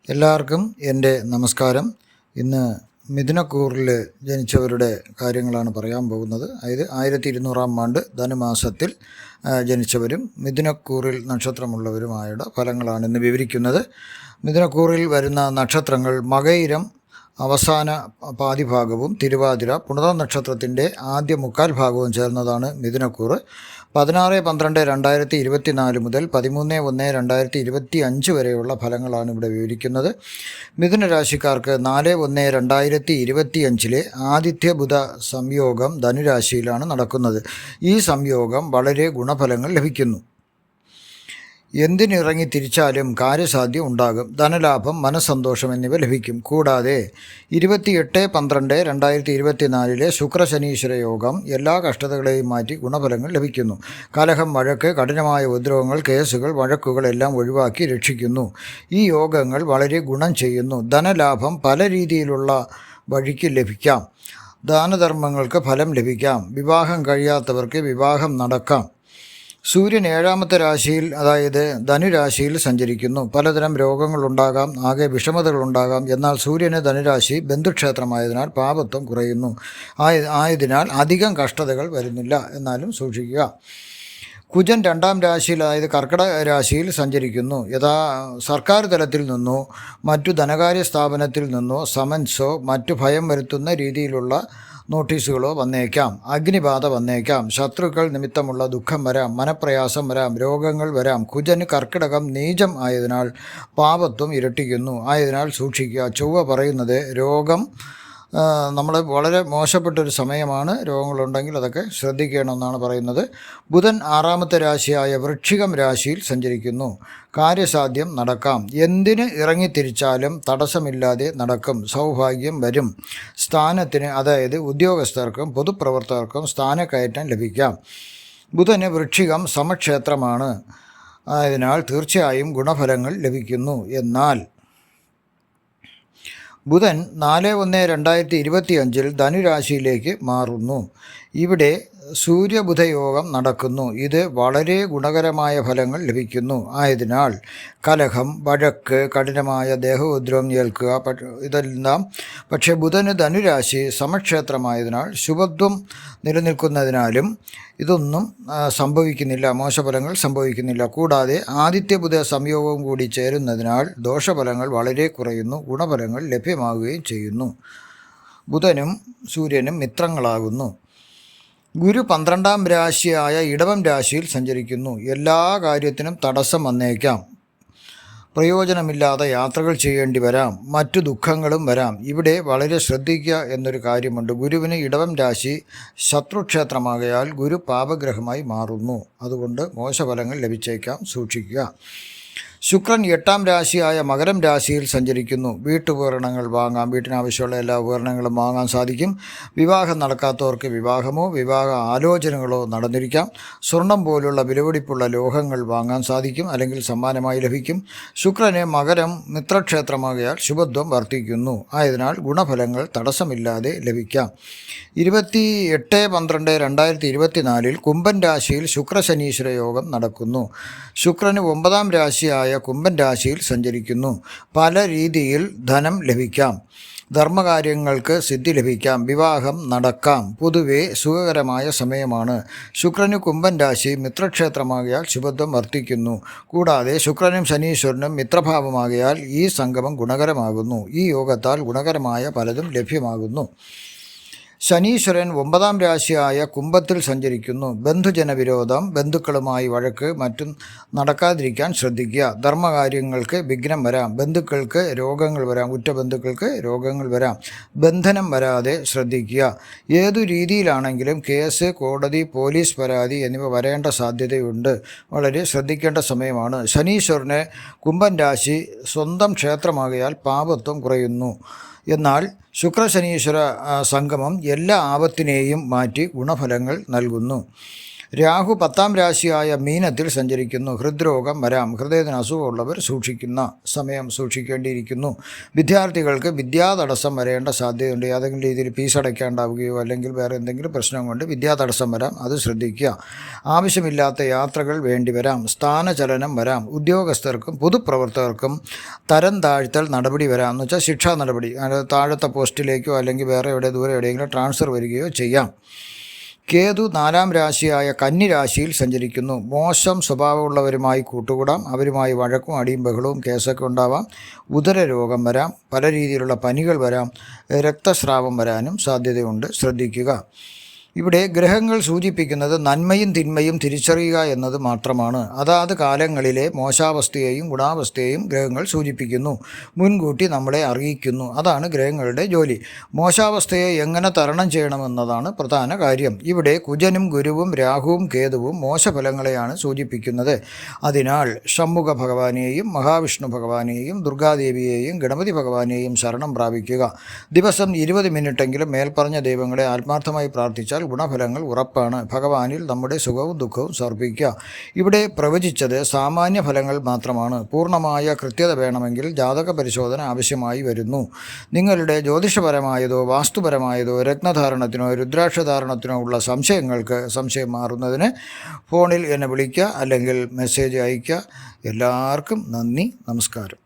എല്ലാവർക്കും എൻ്റെ നമസ്കാരം. ഇന്ന് മിഥുനക്കൂറിൽ ജനിച്ചവരുടെ കാര്യങ്ങളാണ് പറയാൻ പോകുന്നത്. അതായത് 1200 ആണ്ട് ധനുമാസത്തിൽ ജനിച്ചവരും മിഥുനക്കൂറിൽ നക്ഷത്രമുള്ളവരുമായുള്ള ഫലങ്ങളാണ് ഇന്ന് വിവരിക്കുന്നത്. മിഥുനക്കൂറിൽ വരുന്ന നക്ഷത്രങ്ങൾ മകയിരം അവസാന പാതിഭാഗവും തിരുവാതിര പുണർത നക്ഷത്രത്തിൻ്റെ ആദ്യ മുക്കാൽ ഭാഗവും ചേർന്നതാണ് മിഥുനക്കൂറ്. 16-12-2024 മുതൽ 13-1-2025 വരെയുള്ള ഫലങ്ങളാണ് ഇവിടെ വിവരിക്കുന്നത്. മിഥുന രാശിക്കാർക്ക് 4-1-2025 ആദിത്യ ബുധ സംയോഗം ധനുരാശിയിലാണ് നടക്കുന്നത്. ഈ സംയോഗം വളരെ ഗുണഫലങ്ങൾ ലഭിക്കുന്നു. എന്തിനിറങ്ങി തിരിച്ചാലും കാര്യസാധ്യം ഉണ്ടാകും. ധനലാഭം, മനസ്സന്തോഷം എന്നിവ ലഭിക്കും. കൂടാതെ 28-12-2024 ശുക്രശനീശ്വര യോഗം എല്ലാ കഷ്ടതകളെയും മാറ്റി ഗുണഫലങ്ങൾ ലഭിക്കുന്നു. കലഹം, വഴക്ക്, കഠിനമായ ഉപദ്രവങ്ങൾ, കേസുകൾ, വഴക്കുകൾ എല്ലാം ഒഴിവാക്കി രക്ഷിക്കുന്നു. ഈ യോഗങ്ങൾ വളരെ ഗുണം ചെയ്യുന്നു. ധനലാഭം പല രീതിയിലുള്ള വഴിക്ക് ലഭിക്കാം. ദാനധർമ്മങ്ങൾക്ക് ഫലം ലഭിക്കാം. വിവാഹം കഴിയാത്തവർക്ക് വിവാഹം നടക്കാം. സൂര്യൻ 7ാമത്തെ രാശിയിൽ, അതായത് ധനുരാശിയിൽ സഞ്ചരിക്കുന്നു. പലതരം രോഗങ്ങളുണ്ടാകാം, ആകെ വിഷമതകളുണ്ടാകാം. എന്നാൽ സൂര്യന് ധനുരാശി ബന്ധുക്ഷേത്രമായതിനാൽ പാപത്വം കുറയുന്നു. ആയതിനാൽ അധികം കഷ്ടതകൾ വരുന്നില്ല. എന്നാലും സൂക്ഷിക്കുക. കുജൻ 2ാം രാശിയിൽ, അതായത് കർക്കിടക രാശിയിൽ സഞ്ചരിക്കുന്നു. സർക്കാർ തലത്തിൽ നിന്നോ മറ്റു ധനകാര്യ സ്ഥാപനത്തിൽ നിന്നോ സമൻസോ മറ്റു ഭയം വരുത്തുന്ന രീതിയിലുള്ള നോട്ടീസുകളോ വന്നേക്കാം. അഗ്നിബാധ വന്നേക്കാം. ശത്രുക്കൾ നിമിത്തമുള്ള ദുഃഖം വരാം. മനപ്രയാസം വരാം. രോഗങ്ങൾ വരാം. കുജന് കർക്കിടകം നീചം ആയതിനാൽ പാപത്വം ഇരട്ടിക്കുന്നു. ആയതിനാൽ സൂക്ഷിക്കുക. ചൊവ്വ പറയുന്നത് രോഗം നമ്മൾ വളരെ മോശപ്പെട്ടൊരു സമയമാണ്. രോഗങ്ങളുണ്ടെങ്കിൽ അതൊക്കെ ശ്രദ്ധിക്കണമെന്നാണ് പറയുന്നത്. ബുധൻ 6ാമത്തെ രാശിയായ വൃശ്ചികം രാശിയിൽ സഞ്ചരിക്കുന്നു. കാര്യസാധ്യം നടക്കാം. എന്തിന് ഇറങ്ങിത്തിരിച്ചാലും തടസ്സമില്ലാതെ നടക്കും. സൗഭാഗ്യം വരും. സ്ഥാനത്തിന്, അതായത് ഉദ്യോഗസ്ഥർക്കും പൊതുപ്രവർത്തകർക്കും സ്ഥാനക്കയറ്റം ലഭിക്കാം. ബുധന് വൃശ്ചികം സമക്ഷേത്രമാണ്. ആയതിനാൽ തീർച്ചയായും ഗുണഫലങ്ങൾ ലഭിക്കുന്നു. എന്നാൽ ബുധൻ 4-1-2025 ധനുരാശിയിലേക്ക് മാറുന്നു. ഇവിടെ സൂര്യബുധയോഗം നടക്കുന്നു. ഇത് വളരെ ഗുണകരമായ ഫലങ്ങൾ ലഭിക്കുന്നു. ആയതിനാൽ കലഹം, വഴക്ക്, കഠിനമായ ദേഹോദ്രവം ഏൽക്കുക ഇതെല്ലാം. പക്ഷേ ബുധന് ധനുരാശി സമക്ഷേത്രമായതിനാൽ ശുഭത്വം നിലനിൽക്കുന്നതിനാലും ഇതൊന്നും സംഭവിക്കുന്നില്ല. മോശഫലങ്ങൾ സംഭവിക്കുന്നില്ല. കൂടാതെ ആദിത്യ ബുധ സംയോഗവും കൂടി ചേരുന്നതിനാൽ ദോഷഫലങ്ങൾ വളരെ കുറയുന്നു. ഗുണഫലങ്ങൾ ലഭ്യമാവുകയും ചെയ്യുന്നു. ബുധനും സൂര്യനും മിത്രങ്ങളാകുന്നു. ഗുരു 12ാം രാശിയായ ഇടവം രാശിയിൽ സഞ്ചരിക്കുന്നു. എല്ലാ കാര്യത്തിനും തടസ്സം വന്നേക്കാം. പ്രയോജനമില്ലാതെ യാത്രകൾ ചെയ്യേണ്ടി വരാം. മറ്റു ദുഃഖങ്ങളും വരാം. ഇവിടെ വളരെ ശ്രദ്ധിക്കുക എന്നൊരു കാര്യമുണ്ട്. ഗുരുവിന് ഇടവം രാശി ശത്രുക്ഷേത്രമാകയാൽ ഗുരു പാപഗ്രഹമായി മാറുന്നു. അതുകൊണ്ട് മോശഫലങ്ങൾ ലഭിച്ചേക്കാം. സൂക്ഷിക്കുക. ശുക്രൻ 8ാം രാശിയായ മകരം രാശിയിൽ സഞ്ചരിക്കുന്നു. വീട്ടുപകരണങ്ങൾ വാങ്ങാം. വീട്ടിനാവശ്യമുള്ള എല്ലാ ഉപകരണങ്ങളും വാങ്ങാൻ സാധിക്കും. വിവാഹം നടക്കാത്തവർക്ക് വിവാഹമോ വിവാഹ ആലോചനകളോ നടന്നിരിക്കാം. സ്വർണം പോലുള്ള വിലപിടിപ്പുള്ള ലോഹങ്ങൾ വാങ്ങാൻ സാധിക്കും, അല്ലെങ്കിൽ സമ്മാനമായി ലഭിക്കും. ശുക്രന് മകരം മിത്രക്ഷേത്രമാകയാൽ ശുഭത്വം വർദ്ധിക്കുന്നു. ആയതിനാൽ ഗുണഫലങ്ങൾ തടസ്സമില്ലാതെ ലഭിക്കാം. 28-12-2024 കുംഭൻ രാശിയിൽ ശുക്രശനീശ്വര യോഗം നടക്കുന്നു. ശുക്രന് 9ാം രാശിയായ കുംഭൻ രാശിയിൽ സഞ്ചരിക്കുന്നു. പല രീതിയിൽ ധനം ലഭിക്കാം. ധർമ്മകാര്യങ്ങൾക്ക് സിദ്ധി ലഭിക്കാം. വിവാഹം നടക്കാം. പൊതുവെ സുഖകരമായ സമയമാണ്. ശുക്രന് കുംഭൻ രാശി മിത്രക്ഷേത്രമാകയാൽ ശുഭത്വം വർദ്ധിക്കുന്നു. കൂടാതെ ശുക്രനും ശനീശ്വരനും മിത്രഭാവമാകയാൽ ഈ സംഗമം ഗുണകരമാകുന്നു. ഈ യോഗത്താൽ ഗുണകരമായ പലതും ലഭ്യമാകുന്നു. ശനീശ്വരൻ 9ാം രാശിയായ കുംഭത്തിൽ സഞ്ചരിക്കുന്നു. ബന്ധുജനവിരോധം, ബന്ധുക്കളുമായി വഴക്ക് മറ്റും നടക്കാതിരിക്കാൻ ശ്രദ്ധിക്കുക. ധർമ്മകാര്യങ്ങൾക്ക് വിഘ്നം വരാം. ബന്ധുക്കൾക്ക് രോഗങ്ങൾ വരാം. ഉറ്റ ബന്ധുക്കൾക്ക് രോഗങ്ങൾ വരാം. ബന്ധനം വരാതെ ശ്രദ്ധിക്കുക. ഏതു രീതിയിലാണെങ്കിലും കേസ്, കോടതി, പോലീസ് പരാതി എന്നിവ വരേണ്ട സാധ്യതയുണ്ട്. വളരെ ശ്രദ്ധിക്കേണ്ട സമയമാണ്. ശനീശ്വരന് കുംഭൻ രാശി സ്വന്തം ക്ഷേത്രമാകയാൽ പാപത്വം കുറയുന്നു. എന്നാൽ ശുക്രശനീശ്വര സംഗമം എല്ലാ ആപത്തിനെയും മാറ്റി ഗുണഫലങ്ങൾ നൽകുന്നു. രാഹു 10-ാം രാശിയായ മീനത്തിൽ സഞ്ചരിക്കുന്നു. ഹൃദ്രോഗം വരാം. ഹൃദയത്തിന് അസുഖമുള്ളവർ സൂക്ഷിക്കേണ്ടിയിരിക്കുന്നു. വിദ്യാർത്ഥികൾക്ക് വിദ്യാതടസ്സം വരേണ്ട സാധ്യതയുണ്ട്. ഏതെങ്കിലും രീതിയിൽ ഫീസ് അടയ്ക്കാണ്ടാവുകയോ അല്ലെങ്കിൽ വേറെ എന്തെങ്കിലും പ്രശ്നം കൊണ്ട് വിദ്യാതടസ്സം വരാം, അത് ശ്രദ്ധിക്കുക. ആവശ്യമില്ലാത്ത യാത്രകൾ വേണ്ടിവരാം. സ്ഥാനചലനം വരാം. ഉദ്യോഗസ്ഥർക്കും പൊതുപ്രവർത്തകർക്കും തരം താഴ്ത്തൽ നടപടി വരാം. എന്ന് വെച്ചാൽ ശിക്ഷാ നടപടി, താഴത്തെ പോസ്റ്റിലേക്കോ അല്ലെങ്കിൽ വേറെ ദൂരെ എവിടെയെങ്കിലും ട്രാൻസ്ഫർ വരികയോ ചെയ്യാം. കേതു 4-ാം രാശിയായ കന്നി രാശിയിൽ സഞ്ചരിക്കുന്നു. മോശം സ്വഭാവമുള്ളവരുമായി കൂട്ടുകൂടാം. അവരുമായി വഴക്കും അടിയും ബഹളവും കേസൊക്കെ ഉണ്ടാവാം. ഉദരരോഗം വരാം. പല രീതിയിലുള്ള പനികൾ വരാം. രക്തസ്രാവം വരാനും സാധ്യതയുണ്ട്, ശ്രദ്ധിക്കുക. ഇവിടെ ഗ്രഹങ്ങൾ സൂചിപ്പിക്കുന്നത് നന്മയും തിന്മയും തിരിച്ചറിയുക എന്നത് മാത്രമാണ്. അതാത് കാലങ്ങളിലെ മോശാവസ്ഥയെയും ഗുണാവസ്ഥയെയും ഗ്രഹങ്ങൾ സൂചിപ്പിക്കുന്നു, മുൻകൂട്ടി നമ്മളെ അറിയിക്കുന്നു. അതാണ് ഗ്രഹങ്ങളുടെ ജോലി. മോശാവസ്ഥയെ എങ്ങനെ തരണം ചെയ്യണമെന്നതാണ് പ്രധാന കാര്യം. ഇവിടെ കുജനും ഗുരുവും രാഹുവും കേതുവും മോശഫലങ്ങളെയാണ് സൂചിപ്പിക്കുന്നത്. അതിനാൽ ഷൺമുഖ ഭഗവാനെയും മഹാവിഷ്ണു ഭഗവാനെയും ദുർഗാദേവിയെയും ഗണപതി ഭഗവാനെയും ശരണം പ്രാപിക്കുക. ദിവസം 20 മിനിറ്റെങ്കിലും മേൽപ്പറഞ്ഞ ദൈവങ്ങളെ ആത്മാർത്ഥമായി പ്രാർത്ഥിച്ചാൽ ഗുണഫലങ്ങൾ ഉറപ്പാണ്. ഭഗവാനിൽ നമ്മുടെ സുഖവും ദുഃഖവും സമർപ്പിക്കുക. ഇവിടെ പ്രവചിച്ചത് സാമാന്യ ഫലങ്ങൾ മാത്രമാണ്. പൂർണ്ണമായ കൃത്യത വേണമെങ്കിൽ ജാതക പരിശോധന ആവശ്യമായി വരുന്നു. നിങ്ങളുടെ ജ്യോതിഷപരമായതോ വാസ്തുപരമായതോ രത്നധാരണത്തിനോ രുദ്രാക്ഷധാരണത്തിനോ ഉള്ള സംശയം മാറുന്നതിന് ഫോണിൽ എന്നെ വിളിക്കുക അല്ലെങ്കിൽ മെസ്സേജ് അയയ്ക്കുക. എല്ലാവർക്കും നന്ദി, നമസ്കാരം.